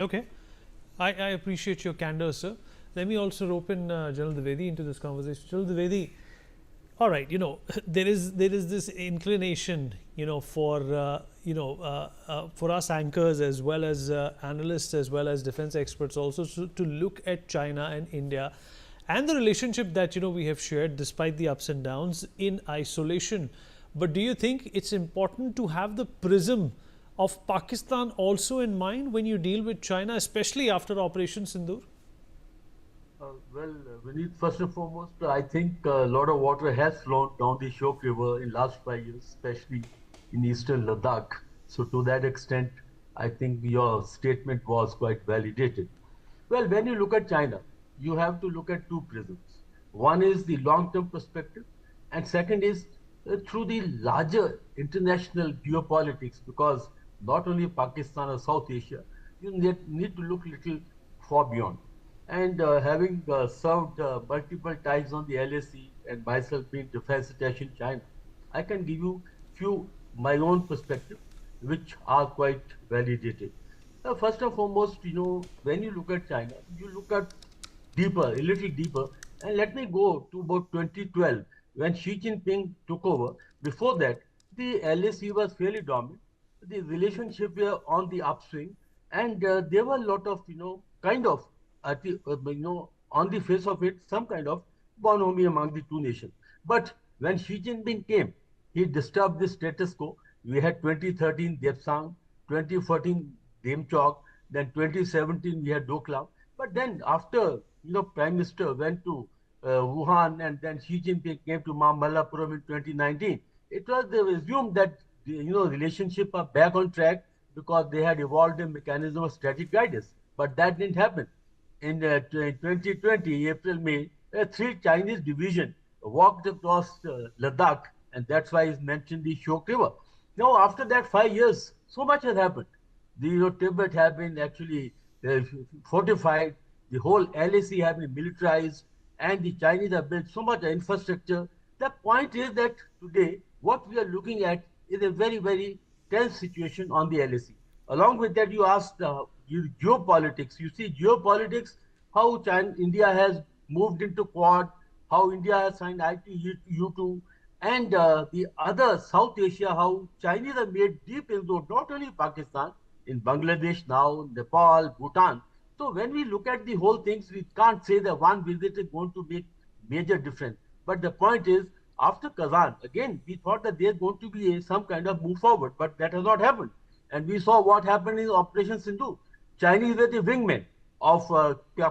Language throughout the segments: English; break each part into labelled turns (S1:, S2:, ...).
S1: Okay. I appreciate your candor, sir. Let me also rope in General Dwivedi into this conversation. General Dwivedi, all right, there is this inclination, for us anchors as well as analysts as well as defense experts also to look at China and India and the relationship that we have shared despite the ups and downs in isolation. But do you think it's important to have the prism of Pakistan also in mind when you deal with China, especially after Operation Sindoor?
S2: Vineet, first and foremost, I think a lot of water has flown down the Shok River in last 5 years, especially in eastern Ladakh. So to that extent, I think your statement was quite validated. Well, when you look at China, you have to look at two prisms. One is the long-term perspective, and second is through the larger international geopolitics, because not only Pakistan or South Asia, you need to look little far beyond. And having served multiple times on the LAC and myself being defense attaché in China, I can give you few my own perspective, which are quite validated. First and foremost, when you look at China, you look at deeper, a little deeper, and let me go to about 2012 when Xi Jinping took over. Before that, the LAC was fairly dominant. The relationship were on the upswing, and there were a lot of, kind of, on the face of it, some kind of bonhomie among the two nations. But when Xi Jinping came, he disturbed the status quo. We had 2013 Depsang, 2014 Demchok, then 2017 we had Doklam. But then after, Prime Minister went to Wuhan and then Xi Jinping came to Mamallapuram in 2019, it was assumed that, relationship are back on track because they had evolved a mechanism of strategic guidance. But that didn't happen. In 2020, April, May, three Chinese division walked across Ladakh, and that's why it's mentioned the Shok River. Now, after that 5 years, so much has happened. The Tibet have been actually uh, fortified, the whole LAC have been militarized, and the Chinese have built so much infrastructure. The point is that today, what we are looking at is a very, very tense situation on the LAC. Along with that, you asked geopolitics. You see, geopolitics, how China, India has moved into Quad, how India has signed ITU2, and the other South Asia, how Chinese have made deep inroads, not only Pakistan, in Bangladesh now, Nepal, Bhutan. So when we look at the whole things, we can't say that one visit is going to make major difference. But the point is, after Kazan, again, we thought that there's going to be some kind of move forward, but that has not happened. And we saw what happened in Operation Sindhu. Chinese were the wingmen of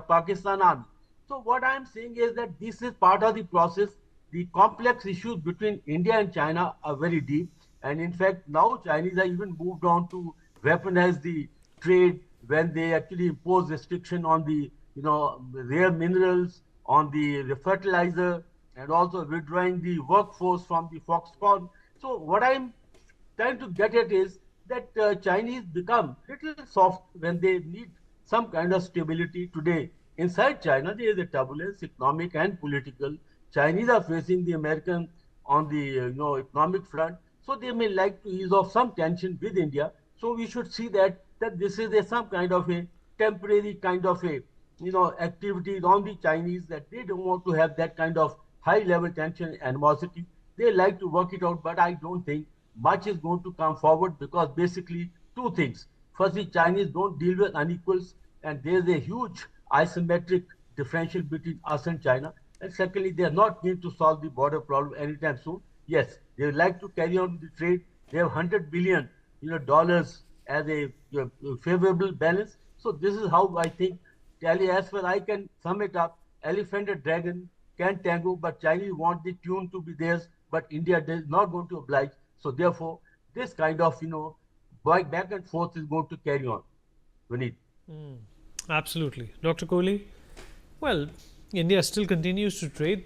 S2: Pakistan army. So what I am saying is that this is part of the process. The complex issues between India and China are very deep. And in fact, now Chinese have even moved on to weaponize the trade when they actually impose restriction on the, rare minerals, on the fertilizer, and also withdrawing the workforce from the Foxconn. So what I'm trying to get at is that Chinese become little soft when they need some kind of stability today. Inside China, there is a turbulence, economic and political. Chinese are facing the American on the economic front, so they may like to ease off some tension with India. So we should see that this is some kind of a temporary kind of a activities on the Chinese, that they don't want to have that kind of high level tension animosity. They like to work it out, but I don't think much is going to come forward because basically two things. Firstly, Chinese don't deal with unequals, and there's a huge asymmetric differential between us and China. And secondly, they are not going to solve the border problem anytime soon. Yes, they would like to carry on the trade. They have 100 billion, dollars as a favorable balance. So this is how I think, as far I can sum it up, elephant and dragon can tango, but Chinese want the tune to be theirs, but India is not going to oblige. So therefore, this kind of, back and forth is going to carry on. Vineet.
S1: Absolutely. Dr. Kohli? Well, India still continues to trade.